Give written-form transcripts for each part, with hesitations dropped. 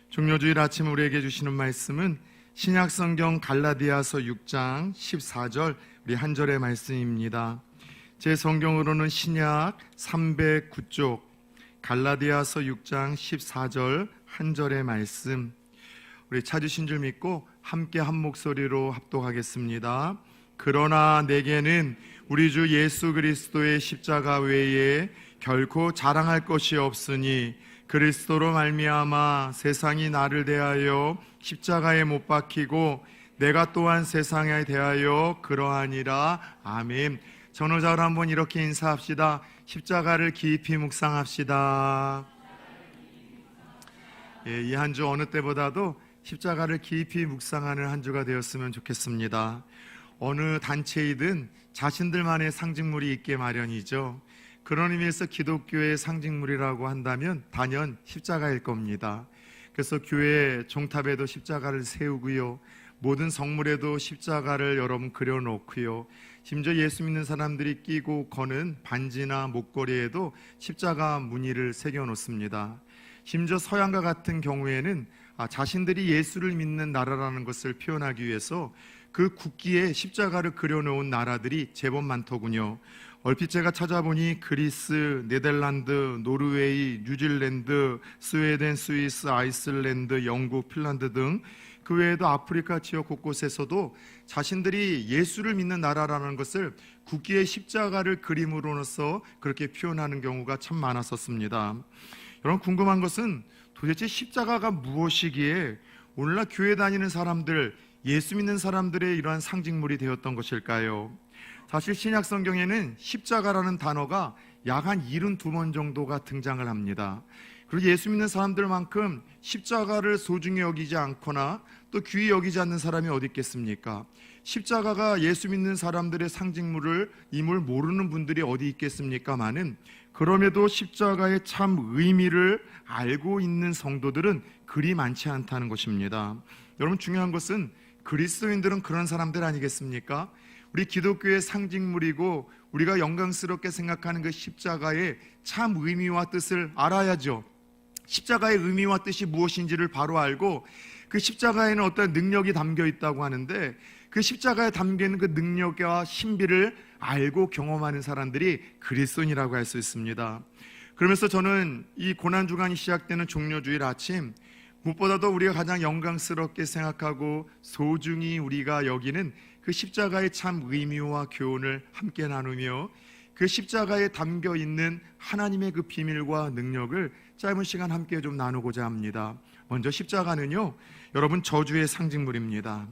종료주일 아침 우리에게 주시는 말씀은 신약성경 갈라디아서 6장 14절 우리 한 절의 말씀입니다. 제 성경으로는 신약 309쪽 갈라디아서 6장 14절 한 절의 말씀, 우리 찾으신 줄 믿고 함께 한 목소리로 합독하겠습니다. 그러나 내게는 우리 주 예수 그리스도의 십자가 외에 결코 자랑할 것이 없으니 그리스도로 말미암아 세상이 나를 대하여 십자가에 못 박히고 내가 또한 세상에 대하여 그러하니라. 아멘. 전호자로 한번 이렇게 인사합시다. 십자가를 깊이 묵상합시다. 이 한 주 어느 때보다도 십자가를 깊이 묵상하는 한 주가 되었으면 좋겠습니다. 어느 단체이든 자신들만의 상징물이 있게 마련이죠. 그런 의미에서 기독교의 상징물이라고 한다면 단연 십자가일 겁니다. 그래서 교회 종탑에도 십자가를 세우고요, 모든 성물에도 십자가를 여러분 그려놓고요, 심지어 예수 믿는 사람들이 끼고 거는 반지나 목걸이에도 십자가 무늬를 새겨놓습니다. 심지어 서양과 같은 경우에는 자신들이 예수를 믿는 나라라는 것을 표현하기 위해서 그 국기에 십자가를 그려놓은 나라들이 제법 많더군요. 얼핏 제가 찾아보니 그리스, 네덜란드, 노르웨이, 뉴질랜드, 스웨덴, 스위스, 아이슬란드, 영국, 핀란드 등 그 외에도 아프리카 지역 곳곳에서도 자신들이 예수를 믿는 나라라는 것을 국기에 십자가를 그림으로써 그렇게 표현하는 경우가 참 많았었습니다. 여러분, 궁금한 것은 도대체 십자가가 무엇이기에 오늘날 교회 다니는 사람들, 예수 믿는 사람들의 이러한 상징물이 되었던 것일까요? 사실 신약 성경에는 십자가라는 단어가 약 한 72번 정도가 등장을 합니다. 그리고 예수 믿는 사람들만큼 십자가를 소중히 여기지 않거나 또 귀히 여기지 않는 사람이 어디 있겠습니까? 십자가가 예수 믿는 사람들의 상징물을 임을 모르는 분들이 어디 있겠습니까마는, 그럼에도 십자가의 참 의미를 알고 있는 성도들은 그리 많지 않다는 것입니다. 여러분, 중요한 것은 그리스도인들은 그런 사람들 아니겠습니까? 우리 기독교의 상징물이고 우리가 영광스럽게 생각하는 그 십자가의 참 의미와 뜻을 알아야죠. 십자가의 의미와 뜻이 무엇인지를 바로 알고 그 십자가에는 어떤 능력이 담겨 있다고 하는데, 그 십자가에 담겨있는 그 능력과 신비를 알고 경험하는 사람들이 그리스도인이라고 할 수 있습니다. 그러면서 저는 이 고난주간이 시작되는 종료주일 아침, 무엇보다도 우리가 가장 영광스럽게 생각하고 소중히 우리가 여기는 그 십자가의 참 의미와 교훈을 함께 나누며 그 십자가에 담겨 있는 하나님의 그 비밀과 능력을 짧은 시간 함께 좀 나누고자 합니다. 먼저 십자가는요, 여러분, 저주의 상징물입니다.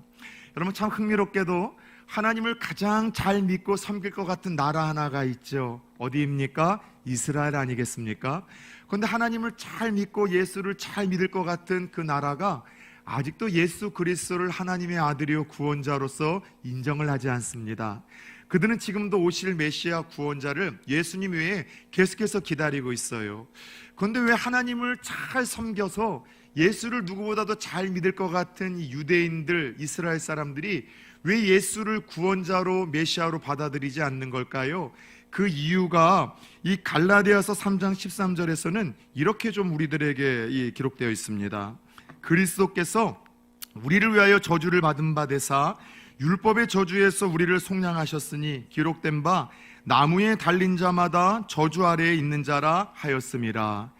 여러분, 참 흥미롭게도 하나님을 가장 잘 믿고 섬길 것 같은 나라 하나가 있죠. 어디입니까? 이스라엘 아니겠습니까? 그런데 하나님을 잘 믿고 예수를 잘 믿을 것 같은 그 나라가 아직도 예수 그리스도를 하나님의 아들이요 구원자로서 인정을 하지 않습니다. 그들은 지금도 오실 메시아 구원자를 예수님 외에 계속해서 기다리고 있어요. 그런데 왜 하나님을 잘 섬겨서 예수를 누구보다도 잘 믿을 것 같은 이 유대인들, 이스라엘 사람들이 왜 예수를 구원자로 메시아로 받아들이지 않는 걸까요? 그 이유가 이 갈라디아서 3장 13절에서는 이렇게 좀 우리들에게 기록되어 있습니다. 그리스도께서 우리를 위하여 저주를 받은 바 되사 율법의 저주에서 우리를 속량하셨으니 기록된 바 나무에 달린 자마다 저주 아래에 있는 자라 하였음이라.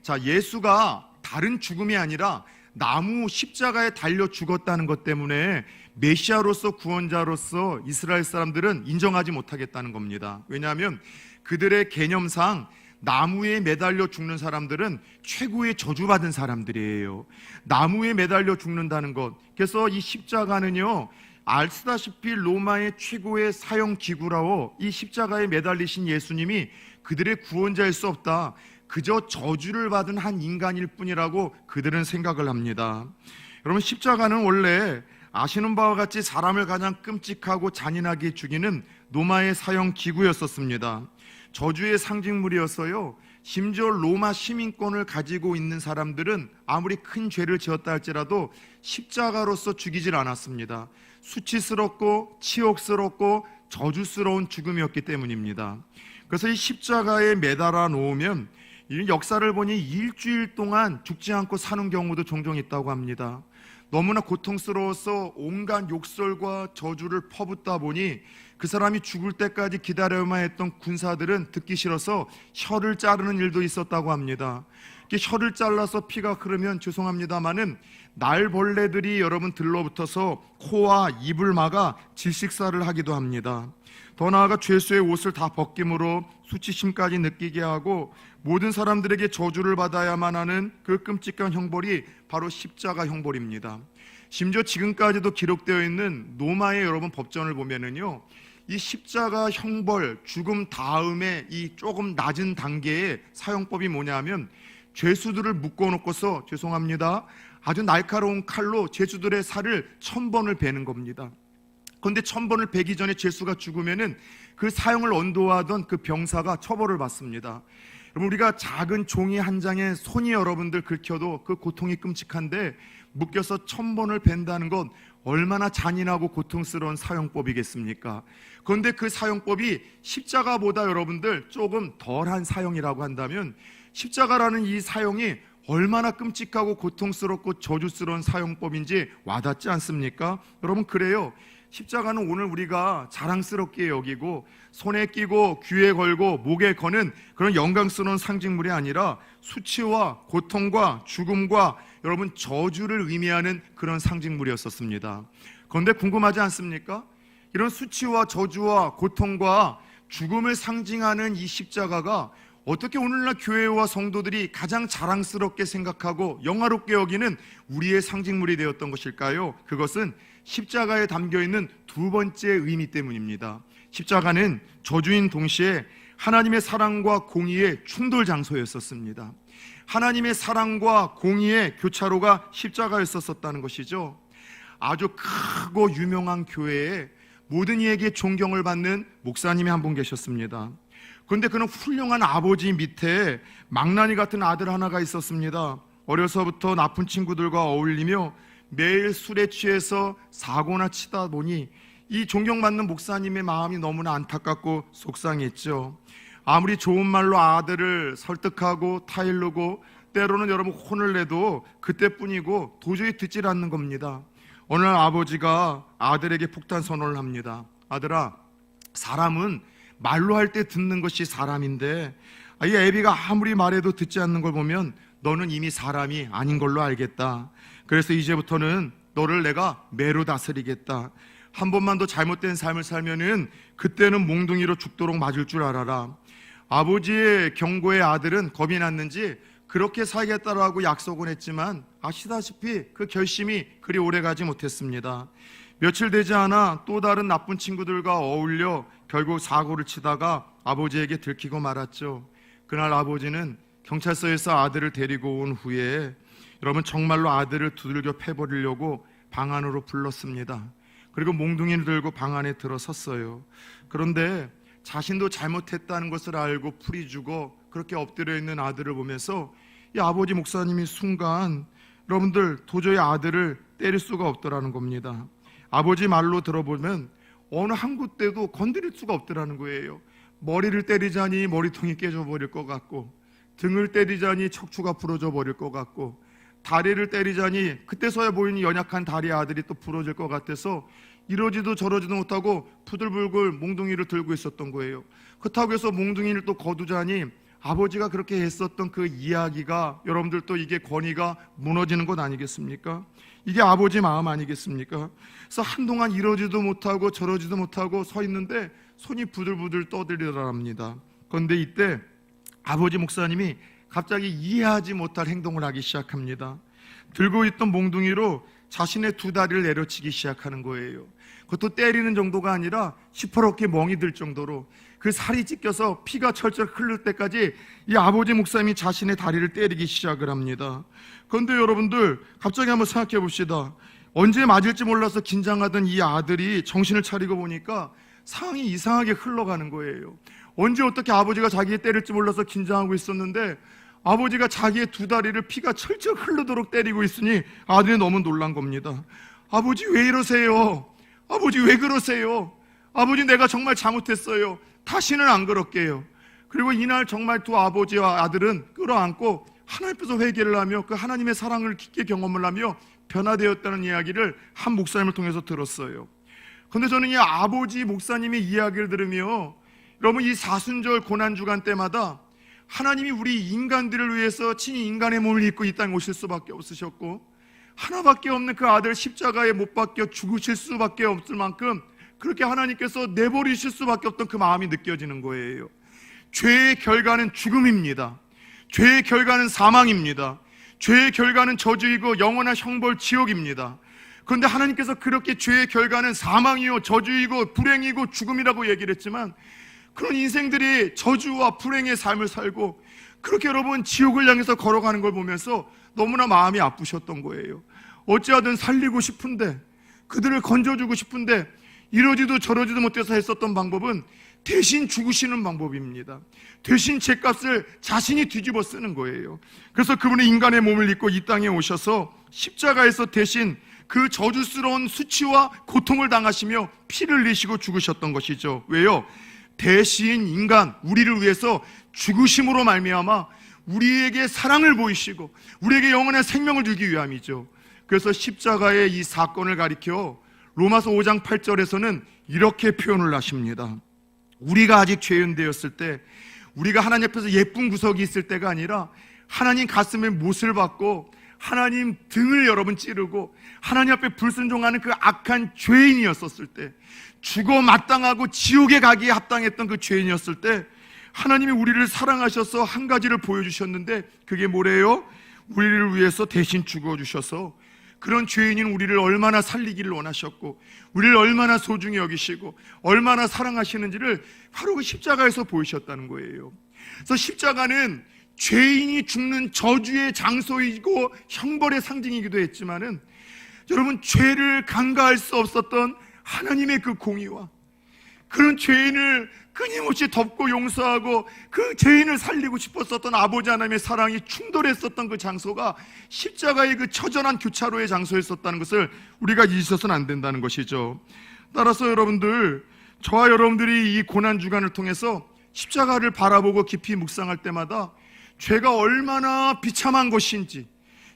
자, 예수가 다른 죽음이 아니라 나무 십자가에 달려 죽었다는 것 때문에 메시아로서 구원자로서 이스라엘 사람들은 인정하지 못하겠다는 겁니다. 왜냐하면 그들의 개념상 나무에 매달려 죽는 사람들은 최고의 저주받은 사람들이에요. 나무에 매달려 죽는다는 것, 그래서 이 십자가는요, 아시다시피 로마의 최고의 사형기구라고, 이 십자가에 매달리신 예수님이 그들의 구원자일 수 없다, 그저 저주를 받은 한 인간일 뿐이라고 그들은 생각을 합니다. 여러분, 십자가는 원래 아시는 바와 같이 사람을 가장 끔찍하고 잔인하게 죽이는 로마의 사형기구였었습니다. 저주의 상징물이었어요. 심지어 로마 시민권을 가지고 있는 사람들은 아무리 큰 죄를 지었다 할지라도 십자가로서 죽이질 않았습니다. 수치스럽고 치욕스럽고 저주스러운 죽음이었기 때문입니다. 그래서 이 십자가에 매달아 놓으면 이 역사를 보니 일주일 동안 죽지 않고 사는 경우도 종종 있다고 합니다. 너무나 고통스러워서 온갖 욕설과 저주를 퍼붓다 보니 그 사람이 죽을 때까지 기다려야만 했던 군사들은 듣기 싫어서 혀를 자르는 일도 있었다고 합니다. 혀를 잘라서 피가 흐르면 죄송합니다마는 날벌레들이 여러분 들러붙어서 코와 입을 막아 질식사를 하기도 합니다. 더 나아가 죄수의 옷을 다 벗김으로 수치심까지 느끼게 하고 모든 사람들에게 저주를 받아야만 하는 그 끔찍한 형벌이 바로 십자가 형벌입니다. 심지어 지금까지도 기록되어 있는 로마의 여러분 법전을 보면은요, 이 십자가 형벌, 죽음 다음에 이 조금 낮은 단계의 사형법이 뭐냐면 죄수들을 묶어놓고서 죄송합니다, 아주 날카로운 칼로 죄수들의 살을 1000번을 베는 겁니다. 그런데 1000번을 베기 전에 죄수가 죽으면은 그 사형을 언도하던 그 병사가 처벌을 받습니다. 여러분, 우리가 작은 종이 한 장에 손이 여러분들 긁혀도 그 고통이 끔찍한데 묶여서 1000번을 벤다는 건 얼마나 잔인하고 고통스러운 사형법이겠습니까? 그런데 그 사형법이 십자가보다 여러분들 조금 덜한 사형이라고 한다면 십자가라는 이 사형이 얼마나 끔찍하고 고통스럽고 저주스러운 사형법인지 와닿지 않습니까? 여러분, 그래요. 십자가는 오늘 우리가 자랑스럽게 여기고 손에 끼고 귀에 걸고 목에 거는 그런 영광스러운 상징물이 아니라 수치와 고통과 죽음과 여러분 저주를 의미하는 그런 상징물이었었습니다. 그런데 궁금하지 않습니까? 이런 수치와 저주와 고통과 죽음을 상징하는 이 십자가가 어떻게 오늘날 교회와 성도들이 가장 자랑스럽게 생각하고 영화롭게 여기는 우리의 상징물이 되었던 것일까요? 그것은 십자가에 담겨있는 두 번째 의미 때문입니다. 십자가는 저주인 동시에 하나님의 사랑과 공의의 충돌 장소였었습니다. 하나님의 사랑과 공의의 교차로가 십자가였었다는 것이죠. 아주 크고 유명한 교회에 모든 이에게 존경을 받는 목사님이 한 분 계셨습니다. 그런데 그는 훌륭한 아버지 밑에 망나니 같은 아들 하나가 있었습니다. 어려서부터 나쁜 친구들과 어울리며 매일 술에 취해서 사고나 치다 보니 이 존경받는 목사님의 마음이 너무나 안타깝고 속상했죠. 아무리 좋은 말로 아들을 설득하고 타일르고 때로는 여러분 혼을 내도 그때뿐이고 도저히 듣질 않는 겁니다. 어느 날 아버지가 아들에게 폭탄 선언을 합니다. 아들아, 사람은 말로 할 때 듣는 것이 사람인데 이 애비가 아무리 말해도 듣지 않는 걸 보면 너는 이미 사람이 아닌 걸로 알겠다. 그래서 이제부터는 너를 내가 매로 다스리겠다. 한 번만 더 잘못된 삶을 살면은 그때는 몽둥이로 죽도록 맞을 줄 알아라. 아버지의 경고에 아들은 겁이 났는지 그렇게 살겠다라고 약속은 했지만 아시다시피 그 결심이 그리 오래가지 못했습니다. 며칠 되지 않아 또 다른 나쁜 친구들과 어울려 결국 사고를 치다가 아버지에게 들키고 말았죠. 그날 아버지는 경찰서에서 아들을 데리고 온 후에 여러분 정말로 아들을 두들겨 패버리려고 방 안으로 불렀습니다. 그리고 몽둥이를 들고 방 안에 들어섰어요. 그런데 자신도 잘못했다는 것을 알고 풀이 주고 그렇게 엎드려 있는 아들을 보면서 이 아버지 목사님이 순간 여러분들 도저히 아들을 때릴 수가 없더라는 겁니다. 아버지 말로 들어보면 어느 한 군데도 건드릴 수가 없더라는 거예요. 머리를 때리자니 머리통이 깨져버릴 것 같고, 등을 때리자니 척추가 부러져 버릴 것 같고, 다리를 때리자니 그때서야 보이는 연약한 다리 아들이 또 부러질 것 같아서 이러지도 저러지도 못하고 부들불글 몽둥이를 들고 있었던 거예요. 그렇다고 해서 몽둥이를 또 거두자니 아버지가 그렇게 했었던 그 이야기가 여러분들 또 이게 권위가 무너지는 것 아니겠습니까? 이게 아버지 마음 아니겠습니까? 그래서 한동안 이러지도 못하고 저러지도 못하고 서 있는데 손이 부들부들 떠들더랍니다. 그런데 이때 아버지 목사님이 갑자기 이해하지 못할 행동을 하기 시작합니다. 들고 있던 몽둥이로 자신의 두 다리를 내려치기 시작하는 거예요. 그것도 때리는 정도가 아니라 시퍼렇게 멍이 들 정도로 그 살이 찢겨서 피가 철철 흐를 때까지 이 아버지 목사님이 자신의 다리를 때리기 시작을 합니다. 그런데 여러분들 갑자기 한번 생각해 봅시다. 언제 맞을지 몰라서 긴장하던 이 아들이 정신을 차리고 보니까 상황이 이상하게 흘러가는 거예요. 언제 어떻게 아버지가 자기를 때릴지 몰라서 긴장하고 있었는데 아버지가 자기의 두 다리를 피가 철철 흐르도록 때리고 있으니 아들이 너무 놀란 겁니다. 아버지 왜 이러세요? 아버지 왜 그러세요? 아버지 내가 정말 잘못했어요. 다시는 안 그럴게요. 그리고 이날 정말 두 아버지와 아들은 끌어안고 하나님 앞에서 회개를 하며 그 하나님의 사랑을 깊게 경험을 하며 변화되었다는 이야기를 한 목사님을 통해서 들었어요. 그런데 저는 이 아버지 목사님의 이야기를 들으며 여러분, 이 사순절 고난주간 때마다 하나님이 우리 인간들을 위해서 친히 인간의 몸을 입고 이 땅에 오실 수밖에 없으셨고, 하나밖에 없는 그 아들 십자가에 못 박혀 죽으실 수밖에 없을 만큼 그렇게 하나님께서 내버리실 수밖에 없던 그 마음이 느껴지는 거예요. 죄의 결과는 죽음입니다. 죄의 결과는 사망입니다. 죄의 결과는 저주이고 영원한 형벌 지옥입니다. 그런데 하나님께서 그렇게 죄의 결과는 사망이요 저주이고 불행이고 죽음이라고 얘기를 했지만, 그런 인생들이 저주와 불행의 삶을 살고 그렇게 여러분 지옥을 향해서 걸어가는 걸 보면서 너무나 마음이 아프셨던 거예요. 어찌하든 살리고 싶은데, 그들을 건져주고 싶은데 이러지도 저러지도 못해서 했었던 방법은 대신 죽으시는 방법입니다. 대신 죄값을 자신이 뒤집어 쓰는 거예요. 그래서 그분이 인간의 몸을 입고 이 땅에 오셔서 십자가에서 대신 그 저주스러운 수치와 고통을 당하시며 피를 흘리시고 죽으셨던 것이죠. 왜요? 대신 인간, 우리를 위해서 죽으심으로 말미암아 우리에게 사랑을 보이시고 우리에게 영원한 생명을 주기 위함이죠. 그래서 십자가의 이 사건을 가리켜 로마서 5장 8절에서는 이렇게 표현을 하십니다. 우리가 아직 죄인 되었을 때, 우리가 하나님 앞에서 예쁜 구석이 있을 때가 아니라 하나님 가슴에 못을 박고 하나님 등을 여러분 찌르고 하나님 앞에 불순종하는 그 악한 죄인이었었을 때, 죽어 마땅하고 지옥에 가기에 합당했던 그 죄인이었을 때 하나님이 우리를 사랑하셔서 한 가지를 보여주셨는데, 그게 뭐래요? 우리를 위해서 대신 죽어주셔서 그런 죄인인 우리를 얼마나 살리기를 원하셨고 우리를 얼마나 소중히 여기시고 얼마나 사랑하시는지를 바로 그 십자가에서 보이셨다는 거예요. 그래서 십자가는 죄인이 죽는 저주의 장소이고 형벌의 상징이기도 했지만은, 여러분, 죄를 간과할 수 없었던 하나님의 그 공의와 그런 죄인을 끊임없이 덮고 용서하고 그 죄인을 살리고 싶었었던 아버지 하나님의 사랑이 충돌했었던 그 장소가 십자가의 그 처절한 교차로의 장소였었다는 것을 우리가 잊어서는 안 된다는 것이죠. 따라서 여러분들, 저와 여러분들이 이 고난주간을 통해서 십자가를 바라보고 깊이 묵상할 때마다 죄가 얼마나 비참한 것인지,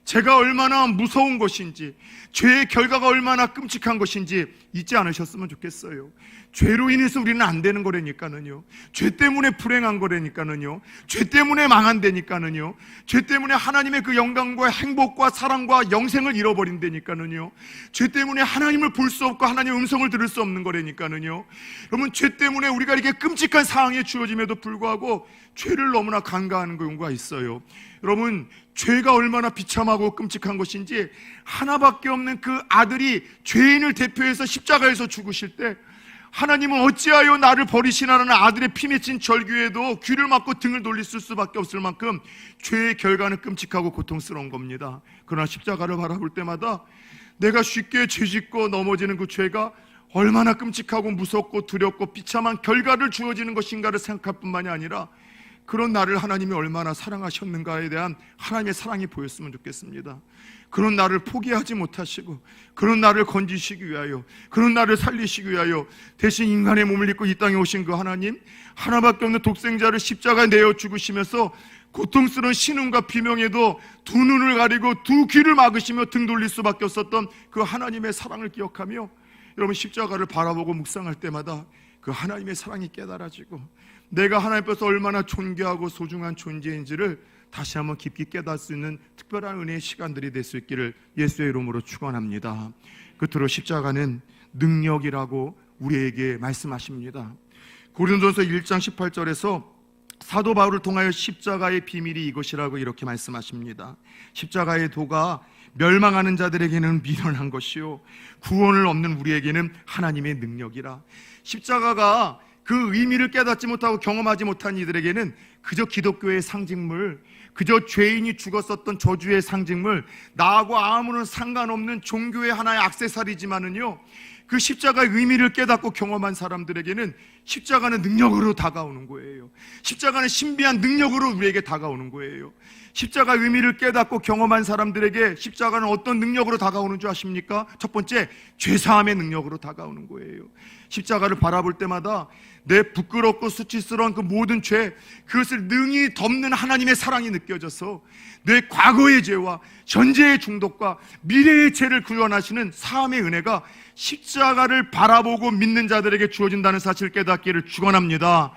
죄가 얼마나 무서운 것인지, 죄의 결과가 얼마나 끔찍한 것인지 잊지 않으셨으면 좋겠어요. 죄로 인해서 우리는 안 되는 거라니까는요. 죄 때문에 불행한 거라니까는요. 죄 때문에 망한다니까는요. 죄 때문에 하나님의 그 영광과 행복과 사랑과 영생을 잃어버린다니까는요. 죄 때문에 하나님을 볼 수 없고 하나님의 음성을 들을 수 없는 거라니까는요. 여러분, 죄 때문에 우리가 이렇게 끔찍한 상황에 주어짐에도 불구하고 죄를 너무나 간과하는 경우가 있어요. 여러분, 죄가 얼마나 비참하고 끔찍한 것인지 하나밖에 없는 그 아들이 죄인을 대표해서 십자가에서 죽으실 때 하나님은 어찌하여 나를 버리시나라는 아들의 피 맺힌 절규에도 귀를 막고 등을 돌리실 수밖에 없을 만큼 죄의 결과는 끔찍하고 고통스러운 겁니다. 그러나 십자가를 바라볼 때마다 내가 쉽게 죄짓고 넘어지는 그 죄가 얼마나 끔찍하고 무섭고 두렵고 비참한 결과를 주어지는 것인가를 생각할 뿐만이 아니라 그런 나를 하나님이 얼마나 사랑하셨는가에 대한 하나님의 사랑이 보였으면 좋겠습니다. 그런 나를 포기하지 못하시고 그런 나를 건지시기 위하여, 그런 나를 살리시기 위하여 대신 인간의 몸을 입고 이 땅에 오신 그 하나님, 하나밖에 없는 독생자를 십자가에 내어 죽으시면서 고통스러운 신음과 비명에도 두 눈을 가리고 두 귀를 막으시며 등 돌릴 수밖에 없었던 그 하나님의 사랑을 기억하며 여러분, 십자가를 바라보고 묵상할 때마다 그 하나님의 사랑이 깨달아지고 내가 하나님 앞에서 얼마나 존귀하고 소중한 존재인지를 다시 한번 깊이 깨달을 수 있는 특별한 은혜의 시간들이 될 수 있기를 예수의 이름으로 축원합니다. 끝으로 십자가는 능력이라고 우리에게 말씀하십니다. 고린도전서 1장 18절에서 사도 바울을 통하여 십자가의 비밀이 이것이라고 이렇게 말씀하십니다. 십자가의 도가 멸망하는 자들에게는 미련한 것이요 구원을 얻는 우리에게는 하나님의 능력이라. 십자가가 그 의미를 깨닫지 못하고 경험하지 못한 이들에게는 그저 기독교의 상징물, 그저 죄인이 죽었었던 저주의 상징물, 나하고 아무런 상관없는 종교의 하나의 액세서리지만은요, 그 십자가의 의미를 깨닫고 경험한 사람들에게는 십자가는 능력으로 다가오는 거예요. 십자가는 신비한 능력으로 우리에게 다가오는 거예요. 십자가의 의미를 깨닫고 경험한 사람들에게 십자가는 어떤 능력으로 다가오는 줄 아십니까? 첫 번째, 죄사함의 능력으로 다가오는 거예요. 십자가를 바라볼 때마다 내 부끄럽고 수치스러운 그 모든 죄, 그것을 능히 덮는 하나님의 사랑이 느껴져서 내 과거의 죄와 현재의 중독과 미래의 죄를 구원하시는 사함의 은혜가 십자가를 바라보고 믿는 자들에게 주어진다는 사실을 깨닫기를 축원합니다.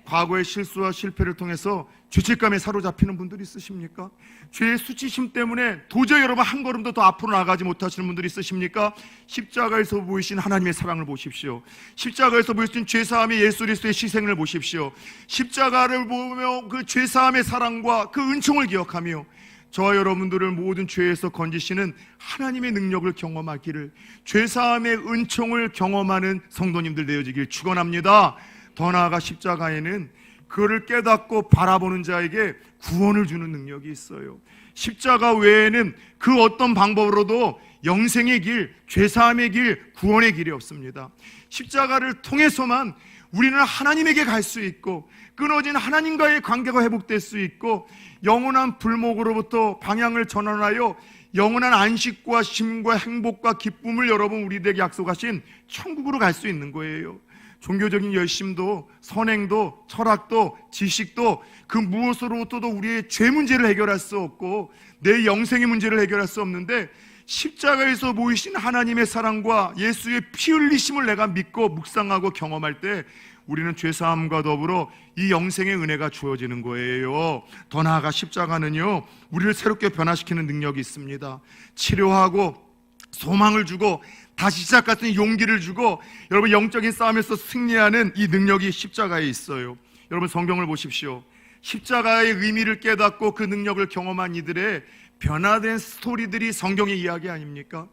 과거의 실수와 실패를 통해서 죄책감에 사로잡히는 분들이 있으십니까? 죄의 수치심 때문에 도저히 여러분 한 걸음도 더 앞으로 나가지 못하시는 분들이 있으십니까? 십자가에서 보이신 하나님의 사랑을 보십시오. 십자가에서 보이신 죄사함의 예수 그리스도의 희생을 보십시오. 십자가를 보며 그 죄사함의 사랑과 그 은총을 기억하며 저와 여러분들을 모든 죄에서 건지시는 하나님의 능력을 경험하기를, 죄사함의 은총을 경험하는 성도님들 되어지길 축원합니다. 더 나아가 십자가에는 그를 깨닫고 바라보는 자에게 구원을 주는 능력이 있어요. 십자가 외에는 그 어떤 방법으로도 영생의 길, 죄사함의 길, 구원의 길이 없습니다. 십자가를 통해서만 우리는 하나님에게 갈 수 있고 끊어진 하나님과의 관계가 회복될 수 있고 영원한 불목으로부터 방향을 전환하여 영원한 안식과 쉼과 행복과 기쁨을 여러분 우리들에게 약속하신 천국으로 갈 수 있는 거예요. 종교적인 열심도 선행도 철학도 지식도 그 무엇으로부터도 우리의 죄 문제를 해결할 수 없고 내 영생의 문제를 해결할 수 없는데, 십자가에서 보이신 하나님의 사랑과 예수의 피 흘리심을 내가 믿고 묵상하고 경험할 때 우리는 죄사함과 더불어 이 영생의 은혜가 주어지는 거예요. 더 나아가 십자가는요, 우리를 새롭게 변화시키는 능력이 있습니다. 치료하고 소망을 주고 다시 시작할 수 있는 용기를 주고 여러분 영적인 싸움에서 승리하는 이 능력이 십자가에 있어요. 여러분 성경을 보십시오. 십자가의 의미를 깨닫고 그 능력을 경험한 이들의 변화된 스토리들이 성경의 이야기 아닙니까?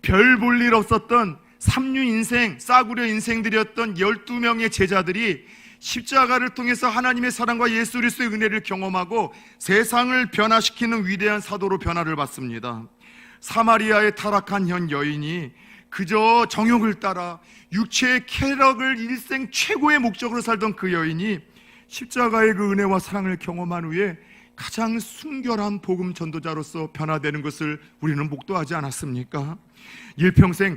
별 볼 일 없었던 삼류 인생, 싸구려 인생들이었던 12명의 제자들이 십자가를 통해서 하나님의 사랑과 예수 그리스도의 은혜를 경험하고 세상을 변화시키는 위대한 사도로 변화를 받습니다. 사마리아의 타락한 현 여인이 그저 정욕을 따라 육체의 쾌락을 일생 최고의 목적으로 살던 그 여인이 십자가의 그 은혜와 사랑을 경험한 후에 가장 순결한 복음 전도자로서 변화되는 것을 우리는 목도하지 않았습니까? 일평생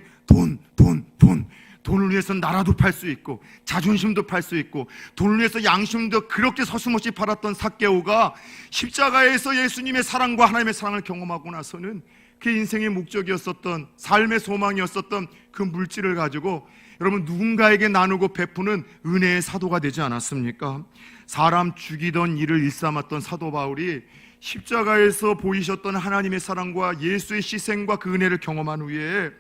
돈을 위해서 나라도 팔 수 있고 자존심도 팔 수 있고 돈을 위해서 양심도 그렇게 서슴없이 팔았던 삭개오가 십자가에서 예수님의 사랑과 하나님의 사랑을 경험하고 나서는 그 인생의 목적이었었던 삶의 소망이었었던 그 물질을 가지고 여러분 누군가에게 나누고 베푸는 은혜의 사도가 되지 않았습니까? 사람 죽이던 일을 일삼았던 사도 바울이 십자가에서 보이셨던 하나님의 사랑과 예수의 희생과 그 은혜를 경험한 후에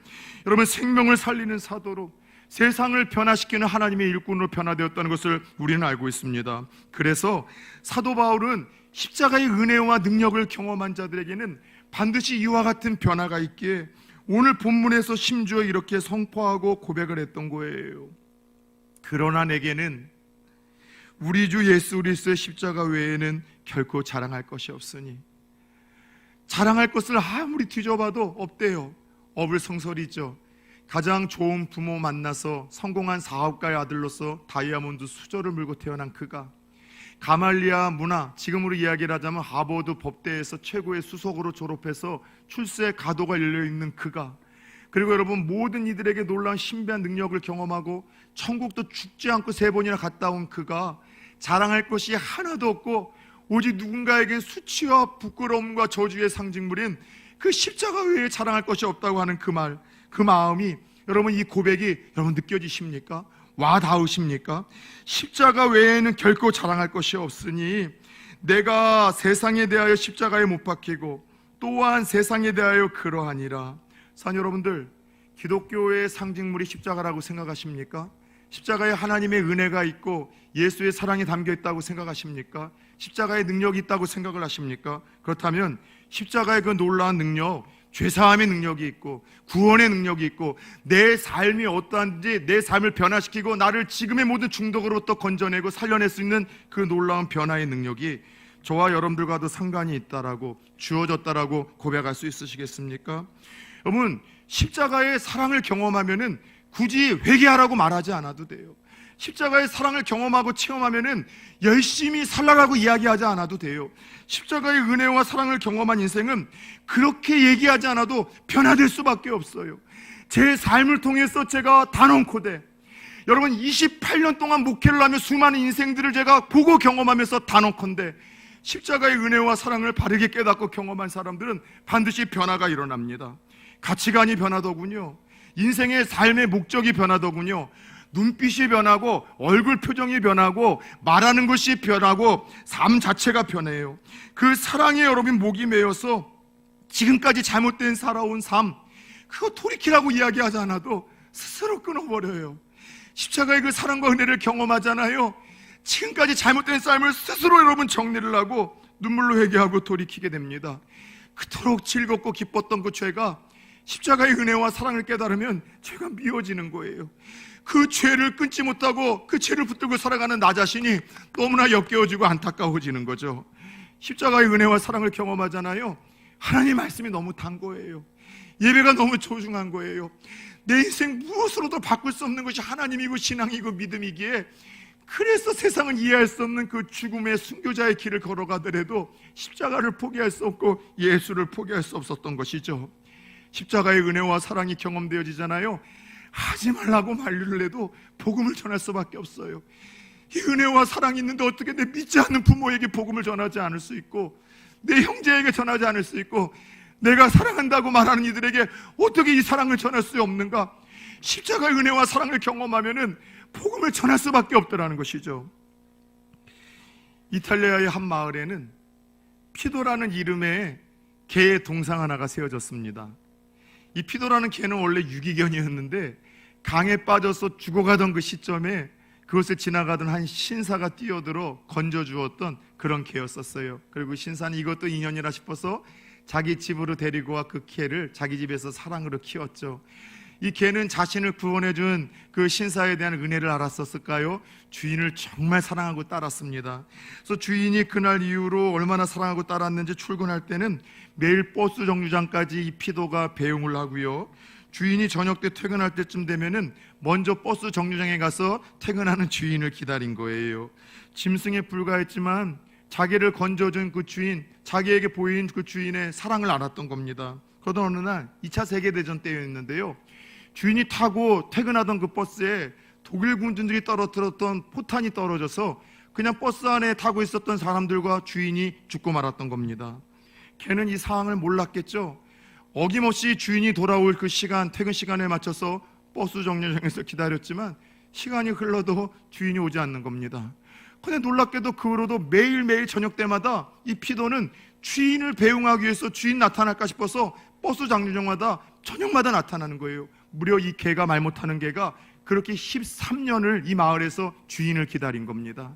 여러분 생명을 살리는 사도로 세상을 변화시키는 하나님의 일꾼으로 변화되었다는 것을 우리는 알고 있습니다. 그래서 사도 바울은 십자가의 은혜와 능력을 경험한 자들에게는 반드시 이와 같은 변화가 있기에 오늘 본문에서 심지어 이렇게 선포하고 고백을 했던 거예요. 그러나 내게는 우리 주 예수 그리스도의 십자가 외에는 결코 자랑할 것이 없으니, 자랑할 것을 아무리 뒤져봐도 없대요. 어불성설이죠. 가장 좋은 부모 만나서 성공한 사업가의 아들로서 다이아몬드 수저를 물고 태어난 그가, 가말리아 문화, 지금으로 이야기를 하자면 하버드 법대에서 최고의 수석으로 졸업해서 출세 가도가 열려있는 그가, 그리고 여러분 모든 이들에게 놀라운 신비한 능력을 경험하고 천국도 죽지 않고 3번이나 갔다 온 그가 자랑할 것이 하나도 없고 오직 누군가에겐 수치와 부끄러움과 저주의 상징물인 그 십자가 외에 자랑할 것이 없다고 하는 그 말, 그 마음이 여러분 이 고백이 여러분 느껴지십니까? 와 닿으십니까? 십자가 외에는 결코 자랑할 것이 없으니 내가 세상에 대하여 십자가에 못 박히고 또한 세상에 대하여 그러하니라. 사랑 여러분들, 기독교의 상징물이 십자가라고 생각하십니까? 십자가에 하나님의 은혜가 있고 예수의 사랑이 담겨 있다고 생각하십니까? 십자가에 능력이 있다고 생각을 하십니까? 그렇다면 십자가의 그 놀라운 능력, 죄사함의 능력이 있고 구원의 능력이 있고 내 삶이 어떠한지 내 삶을 변화시키고 나를 지금의 모든 중독으로부터 건져내고 살려낼 수 있는 그 놀라운 변화의 능력이 저와 여러분들과도 상관이 있다라고, 주어졌다라고 고백할 수 있으시겠습니까? 여러분, 십자가의 사랑을 경험하면은 굳이 회개하라고 말하지 않아도 돼요. 십자가의 사랑을 경험하고 체험하면은 열심히 살라고 이야기하지 않아도 돼요. 십자가의 은혜와 사랑을 경험한 인생은 그렇게 얘기하지 않아도 변화될 수밖에 없어요. 제 삶을 통해서 제가 단언코대, 여러분 28년 동안 목회를 하며 수많은 인생들을 제가 보고 경험하면서 단언컨대 십자가의 은혜와 사랑을 바르게 깨닫고 경험한 사람들은 반드시 변화가 일어납니다. 가치관이 변하더군요. 인생의 삶의 목적이 변하더군요. 눈빛이 변하고 얼굴 표정이 변하고 말하는 것이 변하고 삶 자체가 변해요. 그 사랑에 여러분 목이 메어서 지금까지 잘못된 살아온 삶, 그거 돌이키라고 이야기하지 않아도 스스로 끊어버려요. 십자가의 그 사랑과 은혜를 경험하잖아요. 지금까지 잘못된 삶을 스스로 여러분 정리를 하고 눈물로 회개하고 돌이키게 됩니다. 그토록 즐겁고 기뻤던 그 죄가 십자가의 은혜와 사랑을 깨달으면 죄가 미워지는 거예요. 그 죄를 끊지 못하고 그 죄를 붙들고 살아가는 나 자신이 너무나 역겨워지고 안타까워지는 거죠. 십자가의 은혜와 사랑을 경험하잖아요. 하나님 말씀이 너무 단 거예요. 예배가 너무 소중한 거예요. 내 인생 무엇으로도 바꿀 수 없는 것이 하나님이고 신앙이고 믿음이기에, 그래서 세상은 이해할 수 없는 그 죽음의 순교자의 길을 걸어가더라도 십자가를 포기할 수 없고 예수를 포기할 수 없었던 것이죠. 십자가의 은혜와 사랑이 경험되어지잖아요. 하지 말라고 만류를 해도 복음을 전할 수밖에 없어요. 이 은혜와 사랑이 있는데 어떻게 내 믿지 않는 부모에게 복음을 전하지 않을 수 있고, 내 형제에게 전하지 않을 수 있고, 내가 사랑한다고 말하는 이들에게 어떻게 이 사랑을 전할 수 없는가? 십자가의 은혜와 사랑을 경험하면은 복음을 전할 수밖에 없더라는 것이죠. 이탈리아의 한 마을에는 피도라는 이름의 개의 동상 하나가 세워졌습니다. 이 피도라는 개는 원래 유기견이었는데 강에 빠져서 죽어가던 그 시점에 그것을 지나가던 한 신사가 뛰어들어 건져주었던 그런 개였었어요. 그리고 신사는 이것도 인연이라 싶어서 자기 집으로 데리고 와 그 개를 자기 집에서 사랑으로 키웠죠. 이 개는 자신을 구원해준 그 신사에 대한 은혜를 알았었을까요? 주인을 정말 사랑하고 따랐습니다. 그래서 주인이 그날 이후로 얼마나 사랑하고 따랐는지 출근할 때는 매일 버스 정류장까지 이 피도가 배웅을 하고요. 주인이 저녁 때 퇴근할 때쯤 되면은 먼저 버스 정류장에 가서 퇴근하는 주인을 기다린 거예요. 짐승에 불과했지만 자기를 건져준 그 주인, 자기에게 보인 그 주인의 사랑을 알았던 겁니다. 그러던 어느 날 2차 세계대전 때였는데요, 주인이 타고 퇴근하던 그 버스에 독일 군인들이 떨어뜨렸던 포탄이 떨어져서 그냥 버스 안에 타고 있었던 사람들과 주인이 죽고 말았던 겁니다. 걔는 이 상황을 몰랐겠죠. 어김없이 주인이 돌아올 그 시간, 퇴근 시간에 맞춰서 버스 정류장에서 기다렸지만 시간이 흘러도 주인이 오지 않는 겁니다. 그런데 놀랍게도 그 후로도 매일매일 저녁 때마다 이 피도는 주인을 배웅하기 위해서 주인 나타날까 싶어서 버스 정류장마다 저녁마다 나타나는 거예요. 무려 이 개가, 말 못하는 개가 그렇게 13년을 이 마을에서 주인을 기다린 겁니다.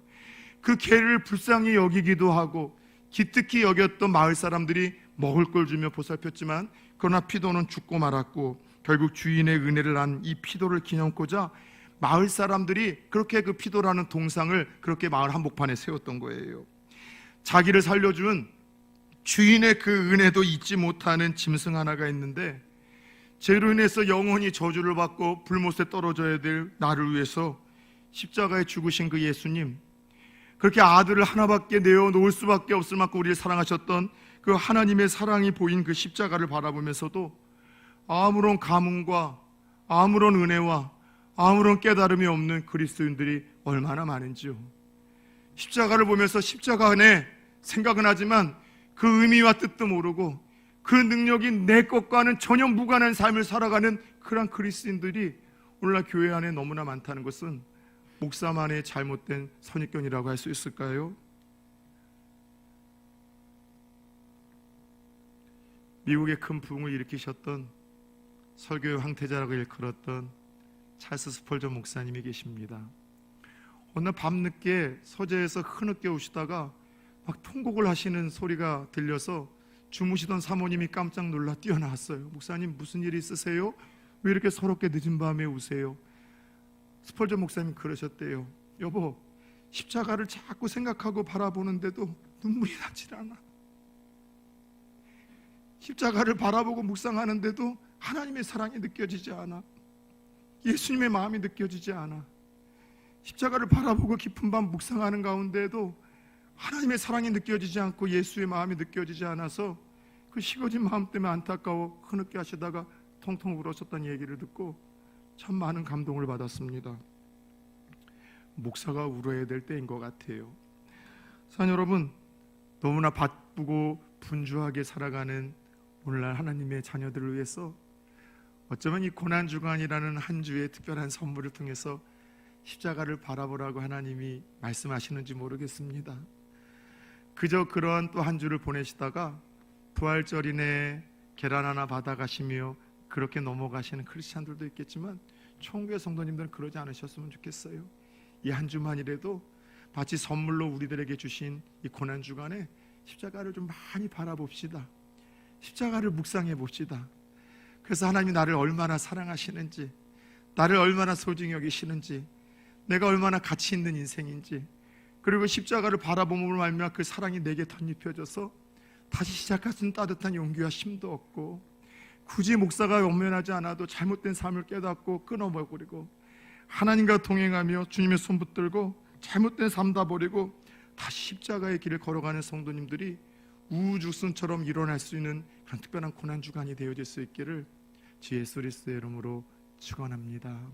그 개를 불쌍히 여기기도 하고 기특히 여겼던 마을 사람들이 먹을 걸 주며 보살폈지만, 그러나 피도는 죽고 말았고 결국 주인의 은혜를 안 이 피도를 기념코자 마을 사람들이 그렇게 그 피도라는 동상을 그렇게 마을 한복판에 세웠던 거예요. 자기를 살려준 주인의 그 은혜도 잊지 못하는 짐승 하나가 있는데, 죄로 인해서 영원히 저주를 받고 불못에 떨어져야 될 나를 위해서 십자가에 죽으신 그 예수님, 그렇게 아들을 하나밖에 내어놓을 수밖에 없을 만큼 우리를 사랑하셨던 그 하나님의 사랑이 보인 그 십자가를 바라보면서도 아무런 감흥과 아무런 은혜와 아무런 깨달음이 없는 그리스도인들이 얼마나 많은지요. 십자가를 보면서 십자가 안에 생각은 하지만 그 의미와 뜻도 모르고 그 능력이 내 것과는 전혀 무관한 삶을 살아가는 그런 그리스도인들이 오늘날 교회 안에 너무나 많다는 것은 목사만의 잘못된 선입견이라고 할 수 있을까요? 미국의 큰 부흥을 일으키셨던 설교의 황태자라고 일컬었던 찰스 스펄전 목사님이 계십니다. 어느 밤늦게 서재에서 흐느껴 오시다가 막 통곡을 하시는 소리가 들려서 주무시던 사모님이 깜짝 놀라 뛰어나왔어요. 목사님, 무슨 일이 있으세요? 왜 이렇게 서럽게 늦은 밤에 우세요? 스펄전 목사님이 그러셨대요. 여보, 십자가를 자꾸 생각하고 바라보는데도 눈물이 나질 않아. 십자가를 바라보고 묵상하는데도 하나님의 사랑이 느껴지지 않아. 예수님의 마음이 느껴지지 않아. 십자가를 바라보고 깊은 밤 묵상하는 가운데에도 하나님의 사랑이 느껴지지 않고 예수의 마음이 느껴지지 않아서 그 식어진 마음 때문에 안타까워 흐느껴 하시다가 통통 울었었던 얘기를 듣고 참 많은 감동을 받았습니다. 목사가 울어야 될 때인 것 같아요. 사랑 여러분, 너무나 바쁘고 분주하게 살아가는 오늘날 하나님의 자녀들을 위해서 어쩌면 이 고난주간이라는 한 주의 특별한 선물을 통해서 십자가를 바라보라고 하나님이 말씀하시는지 모르겠습니다. 그저 그런 또 한 주를 보내시다가 부활절이네 계란 하나 받아가시며 그렇게 넘어가시는 크리스찬들도 있겠지만 총교회 성도님들은 그러지 않으셨으면 좋겠어요. 이 한 주만이라도 마치 선물로 우리들에게 주신 이 고난주간에 십자가를 좀 많이 바라봅시다. 십자가를 묵상해 봅시다. 그래서 하나님이 나를 얼마나 사랑하시는지, 나를 얼마나 소중히 여기시는지, 내가 얼마나 가치 있는 인생인지, 그리고 십자가를 바라봄으로 말미암아 그 사랑이 내게 덧입혀져서 다시 시작할 수 있는 따뜻한 용기와 힘도 얻고, 굳이 목사가 원면하지 않아도 잘못된 삶을 깨닫고 끊어버리고 하나님과 동행하며 주님의 손 붙들고 잘못된 삶 다 버리고 다시 십자가의 길을 걸어가는 성도님들이 우주순처럼 일어날 수 있는 그런 특별한 고난주간이 되어질 수 있기를 주 예수 그리스도의 이름으로 축원합니다.